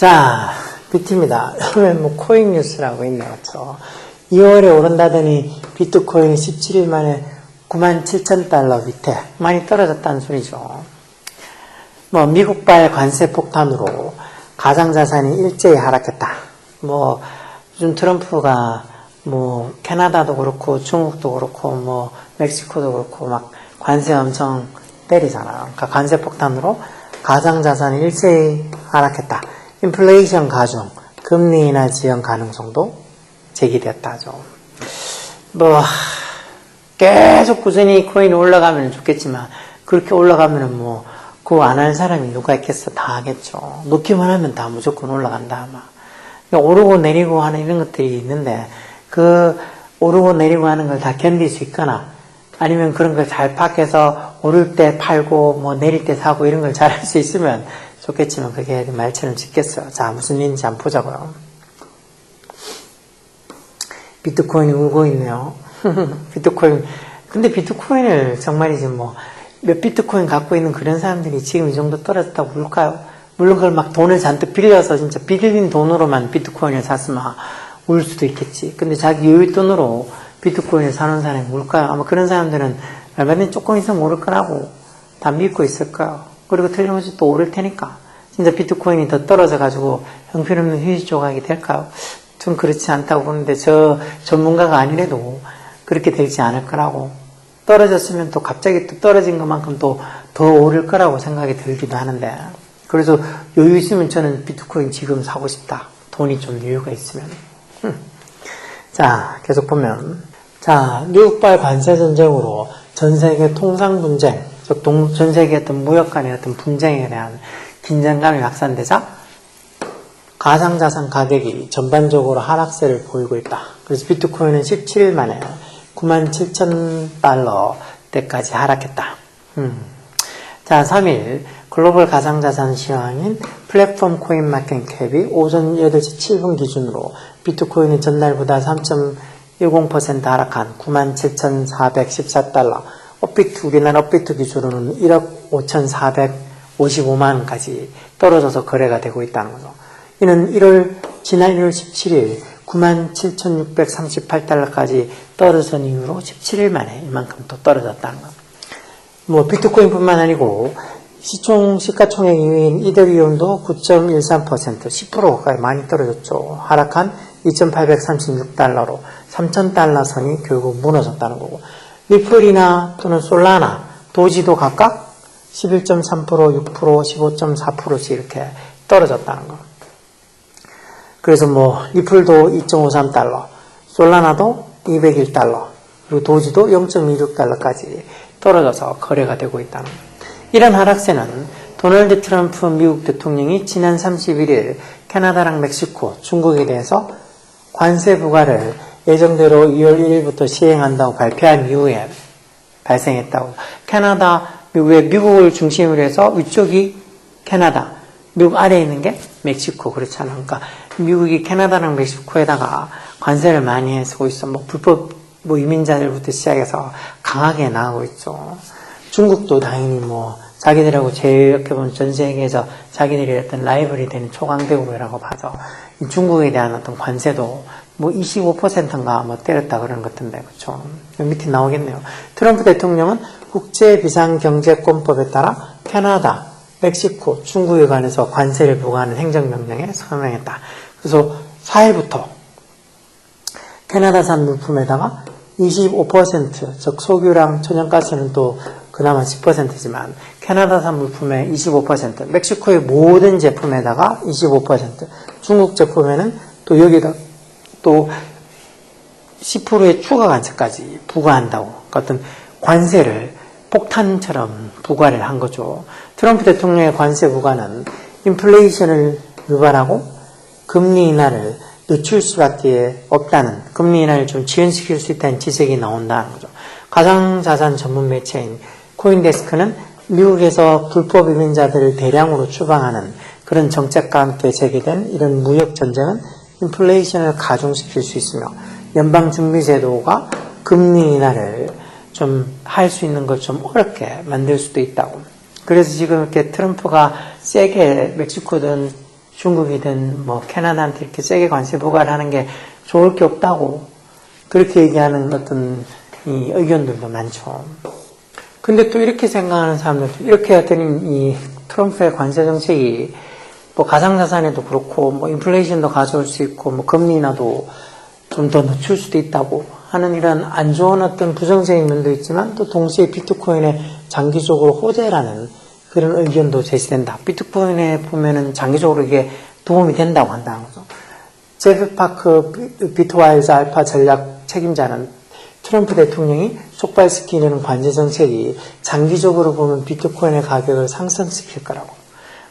자, 비트입니다. 여러분 뭐 코인 뉴스라고 있네요. 그렇죠? 2월에 오른다더니 비트코인이 17일 만에 97,000달러 밑에 많이 떨어졌다는 소리죠. 뭐 미국발 관세 폭탄으로 가상자산이 일제히 하락했다. 뭐 요즘 트럼프가 뭐 캐나다도 그렇고 중국도 그렇고 뭐 멕시코도 그렇고 막 관세 엄청 때리잖아요. 그러니까 관세 폭탄으로 가상자산이 일제히 하락했다. 인플레이션 가중, 금리 인하 지연 가능성도 제기됐다 하죠. 뭐 계속 꾸준히 코인이 올라가면 좋겠지만 그렇게 올라가면은 뭐 그거 안 할 사람이 누가 있겠어? 다 하겠죠. 놓기만 하면 다 무조건 올라간다 아마. 그러니까 오르고 내리고 하는 이런 것들이 있는데 그 오르고 내리고 하는 걸 다 견딜 수 있거나 아니면 그런 걸 잘 파악해서 오를 때 팔고 뭐 내릴 때 사고 이런 걸 잘 할 수 있으면 좋겠지만 그게 말처럼 짓겠어요. 자, 무슨 일인지 한번 보자고요. 비트코인이 울고 있네요. 비트코인. 근데 비트코인을 정말이지 뭐 몇 비트코인 갖고 있는 그런 사람들이 지금 이 정도 떨어졌다고 울까요? 물론 그걸 막 돈을 잔뜩 빌려서 진짜 빌린 돈으로만 비트코인을 샀으면 울 수도 있겠지. 근데 자기 여윳돈으로 비트코인을 사는 사람이 울까요? 아마 그런 사람들은 얼마든지 조금 있으면 오를 거라고 다 믿고 있을 거예요. 그리고 틀림없이 또 오를 테니까. 진짜 비트코인이 더 떨어져가지고 형편없는 휴지 조각이 될까요? 좀 그렇지 않다고 보는데 저 전문가가 아니래도 그렇게 되지 않을 거라고. 떨어졌으면 또 갑자기 또 떨어진 것만큼 또 더 오를 거라고 생각이 들기도 하는데 그래서 여유 있으면 저는 비트코인 지금 사고 싶다. 돈이 좀 여유가 있으면. 자, 계속 보면 자, 미국발 관세 전쟁으로 전 세계 통상 분쟁, 즉 전 세계 어떤 무역 간의 어떤 분쟁에 대한 긴장감이 확산되자 가상자산 가격이 전반적으로 하락세를 보이고 있다. 그래서 비트코인은 17일 만에 97,000달러 때까지 하락했다. 자, 3일 글로벌 가상자산 시황인 플랫폼 코인 마켓 캡이 오전 8시 7분 기준으로 비트코인이 전날보다 3.10% 하락한 97,414달러, 업비트, 우리나라 업비트 기준으로는 1억 5,455만 원까지 떨어져서 거래가 되고 있다는 거죠. 이는 지난 1월 17일 97,638달러까지 떨어진 이후로 17일 만에 이만큼 또 떨어졌다는 것. 뭐 비트코인뿐만 아니고 시가총액 2위인 이더리움도 9.13%, 10% 가까이 많이 떨어졌죠. 하락한 2,836달러로 3,000달러 선이 결국 무너졌다는 거고. 리플이나 또는 솔라나, 도지도 각각 11.3%, 6%, 15.4%씩 이렇게 떨어졌다는 거. 그래서 뭐 리플도 2.53달러, 솔라나도 201달러, 그리고 도지도 0.26달러까지 떨어져서 거래가 되고 있다는 것. 이런 하락세는 도널드 트럼프 미국 대통령이 지난 31일 캐나다랑 멕시코, 중국에 대해서 관세 부과를 예정대로 2월 1일부터 시행한다고 발표한 이후에 발생했다고. 캐나다, 미국을 중심으로 해서 위쪽이 캐나다, 미국 아래에 있는 게 멕시코, 그렇잖아. 그러니까 미국이 캐나다랑 멕시코에다가 관세를 많이 해서 있어. 뭐 불법 이민자들부터 시작해서 강하게 나가고 있죠. 중국도 당연히 뭐 자기들하고 제일 이렇게 보면 전 세계에서 자기들이 어떤 라이벌이 되는 초강대국이라고 봐서 이 중국에 대한 어떤 관세도 뭐 25%인가 뭐 때렸다 그러는 것 같은데, 그렇죠? 밑에 나오겠네요. 트럼프 대통령은 국제비상경제권법에 따라 캐나다, 멕시코, 중국에 관해서 관세를 부과하는 행정명령에 서명했다. 그래서 4일부터 캐나다산 물품에다가 25%, 즉 석유랑 천연가스는 또 그나마 10%지만 캐나다산 물품에 25%, 멕시코의 모든 제품에다가 25%, 중국 제품에는 또 여기다 또 10%의 추가 관세까지 부과한다고. 어떤 관세를 폭탄처럼 부과를 한 거죠. 트럼프 대통령의 관세 부과는 인플레이션을 유발하고 금리 인하를 늦출 수밖에 없다는, 금리 인하를 좀 지연시킬 수 있다는 지적이 나온다는 거죠. 가상자산 전문 매체인 코인데스크는 미국에서 불법 이민자들을 대량으로 추방하는 그런 정책과 함께 제기된 이런 무역 전쟁은 인플레이션을 가중시킬 수 있으며 연방준비제도가 금리 인하를 좀 할 수 있는 걸 좀 어렵게 만들 수도 있다고. 그래서 지금 이렇게 트럼프가 세게 멕시코든 중국이든 뭐 캐나다한테 이렇게 세게 관세 부과를 하는 게 좋을 게 없다고 그렇게 얘기하는 어떤 이 의견들도 많죠. 근데 또 이렇게 생각하는 사람들도 이렇게 했더니 이 트럼프의 관세 정책이 뭐 가상자산에도 그렇고 뭐 인플레이션도 가져올 수 있고 뭐 금리 인하도 좀 더 늦출 수도 있다고 하는 이런 안 좋은 어떤 부정적인 면도 있지만 또 동시에 비트코인의 장기적으로 호재라는 그런 의견도 제시된다. 비트코인에 보면은 장기적으로 이게 도움이 된다고 한다는 거죠. 제프 파크 비트와이즈 알파 전략 책임자는 트럼프 대통령이 촉발시키는 관세 정책이 장기적으로 보면 비트코인의 가격을 상승시킬 거라고.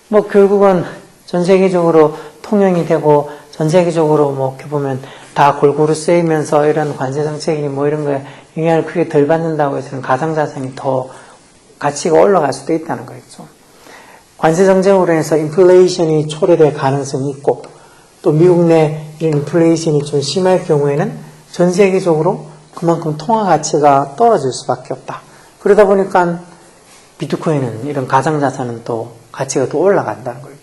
뭐 결국은 전 세계적으로 통용이 되고 전 세계적으로 뭐 이렇게 보면 다 골고루 쓰이면서 이런 관세 정책이 뭐 이런 거에 영향을 크게 덜 받는다고 해서는 가상자산이 더 가치가 올라갈 수도 있다는 거겠죠. 관세 정책으로 인해서 인플레이션이 초래될 가능성이 있고 또 미국 내 이런 인플레이션이 좀 심할 경우에는 전 세계적으로 그만큼 통화 가치가 떨어질 수밖에 없다. 그러다 보니까 비트코인은 이런 가상자산은 또 가치가 더 올라간다는 거죠.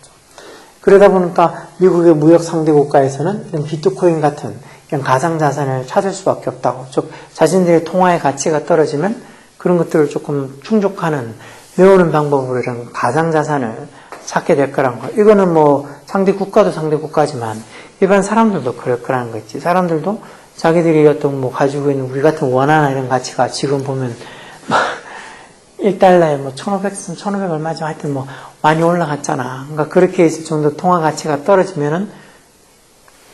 그러다 보니까 미국의 무역 상대 국가에서는 이런 비트코인 같은 이런 가상자산을 찾을 수밖에 없다고. 즉 자신들의 통화의 가치가 떨어지면 그런 것들을 조금 충족하는 메우는 방법으로 이런 가상자산을 찾게 될 거라는 거. 이거는 뭐 상대 국가도 상대 국가지만 일반 사람들도 그럴 거라는 거 있지. 사람들도 자기들이 어떤 뭐 가지고 있는 우리 같은 원화나 이런 가치가 지금 보면 1달러에 뭐 1,500 얼마죠. 하여튼 뭐 많이 올라갔잖아. 그러니까 그렇게 있을 정도 통화 가치가 떨어지면은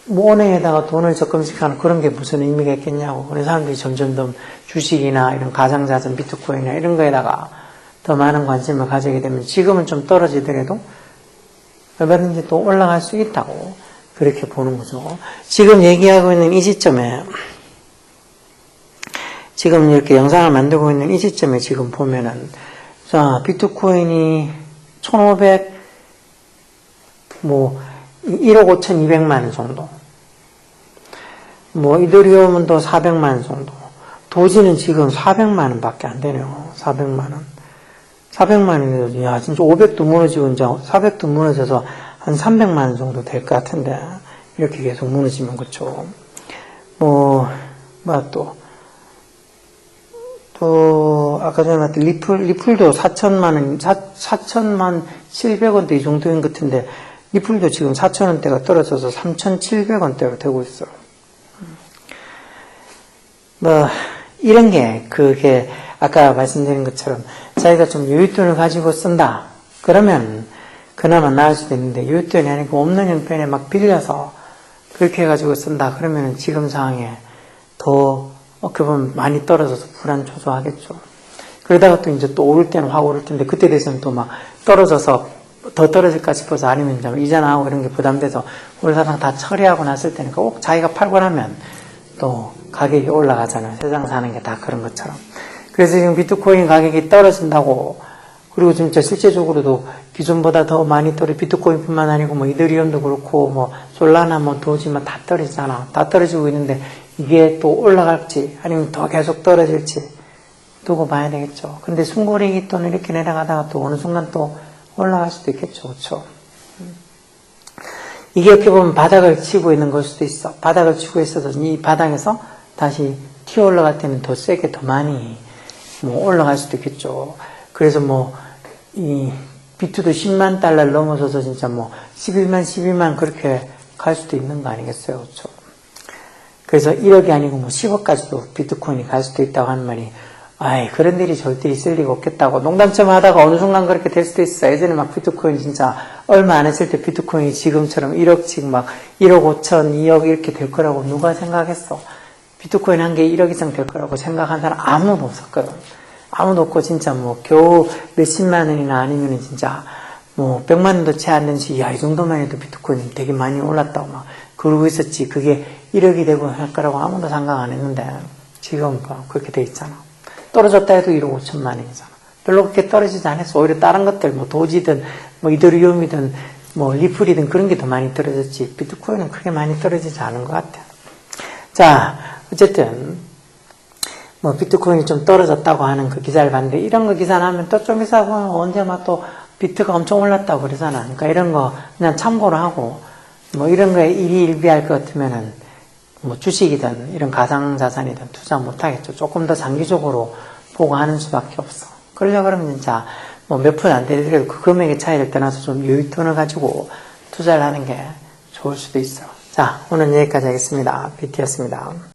뭐 은행에다가 돈을 적금식하는 그런 게 무슨 의미가 있겠냐고. 그래서 사람들이 점점 더 주식이나 이런 가상자산, 비트코인이나 이런 거에다가 더 많은 관심을 가지게 되면 지금은 좀 떨어지더라도 얼마든지 또 올라갈 수 있다고 그렇게 보는 거죠. 지금 얘기하고 있는 이 시점에 지금 이렇게 영상을 만들고 있는 이 시점에 지금 보면은 자 비트코인이 1,500 뭐 1억 5,200만 원 정도 뭐 이더리움은 또 400만 원 정도 도지는 지금 400만 원 밖에 안 되네요. 400만 원 400만 원이면 야 진짜 500도 무너지고 이제 400도 무너져서 한 300만 원 정도 될 것 같은데 이렇게 계속 무너지면 그렇죠. 또 아까 전에 말했던 리플도 4천만 원, 4천만 700원대 이 정도인 것 같은데 리플도 지금 4천원대가 떨어져서 3,700원대로 되고 있어요. 뭐 이런 게 그게 아까 말씀드린 것처럼 자기가 좀 여윳돈을 가지고 쓴다. 그러면 그나마 나을 수도 있는데 여윳돈이 아니고 없는 형편에 막 빌려서 그렇게 해가지고 쓴다. 그러면 지금 상황에 더 어떻게 보면 많이 떨어져서 불안초조하겠죠. 그러다가 또 이제 또 오를 때는 확 오를 텐데 그때 돼서는 또 막 떨어져서 더 떨어질까 싶어서 아니면 이제 이자나하고 이런 게 부담돼서 올라상 다 처리하고 났을 때니까 꼭 자기가 팔고 나면 또 가격이 올라가잖아요. 세상 사는 게 다 그런 것처럼. 그래서 지금 비트코인 가격이 떨어진다고 그리고 진짜 실제적으로도 기존보다 더 많이 떨어져 비트코인뿐만 아니고 뭐 이더리움도 그렇고 뭐 솔라나 뭐 도지 뭐 다 떨어지잖아. 다 떨어지고 있는데 이게 또 올라갈지 아니면 더 계속 떨어질지 두고 봐야 되겠죠. 근데 순고리기 또는 이렇게 내려가다가 또 어느 순간 또 올라갈 수도 있겠죠. 그렇죠? 이게 어떻게 보면 바닥을 치고 있는 걸 수도 있어. 바닥을 치고 있어서 이 바닥에서 다시 튀어 올라갈 때는 더 세게 더 많이 뭐 올라갈 수도 있겠죠. 그래서 뭐 이 비트도 10만 달러를 넘어서서 진짜 뭐 11만 그렇게 갈 수도 있는 거 아니겠어요. 그렇죠? 그래서 1억이 아니고 뭐 10억까지도 비트코인이 갈 수도 있다고 하는 말이 아이 그런 일이 절대 있을 리가 없겠다고 농담처럼 하다가 어느 순간 그렇게 될 수도 있어. 예전에 막 비트코인 진짜 얼마 안 했을 때 비트코인이 지금처럼 1억씩 막 1억 5천 2억 이렇게 될 거라고 누가 생각했어. 비트코인 한 개 1억 이상 될 거라고 생각한 사람 아무도 없었거든. 아무도 없고 진짜 뭐 겨우 몇십만 원이나 아니면은 진짜 뭐 100만 원도 채 안 된지 야 이 정도만 해도 비트코인이 되게 많이 올랐다고 막 그러고 있었지. 그게 1억이 되고 할 거라고 아무도 생각 안 했는데 지금 그렇게 돼 있잖아. 떨어졌다 해도 1억 5천만 원이잖아. 별로 그렇게 떨어지지 않았어. 오히려 다른 것들 뭐 도지든 뭐 이더리움이든 뭐 리플이든 그런 게 더 많이 떨어졌지. 비트코인은 크게 많이 떨어지지 않은 것 같아. 자 어쨌든 뭐 비트코인이 좀 떨어졌다고 하는 그 기사를 봤는데 이런 거 기사 나면 또 좀 있어 보면 언제 막 또 비트가 엄청 올랐다고 그러잖아. 그러니까 이런 거 그냥 참고로 하고, 뭐 이런 거에 일희일비할 것 같으면은, 뭐 주식이든 이런 가상자산이든 투자 못하겠죠. 조금 더 장기적으로 보고 하는 수밖에 없어. 그러려고 그러면 진짜 뭐 몇 푼 안 되더라도 그 금액의 차이를 떠나서 좀 여윳돈을 가지고 투자를 하는 게 좋을 수도 있어. 자, 오늘 여기까지 하겠습니다. BT였습니다.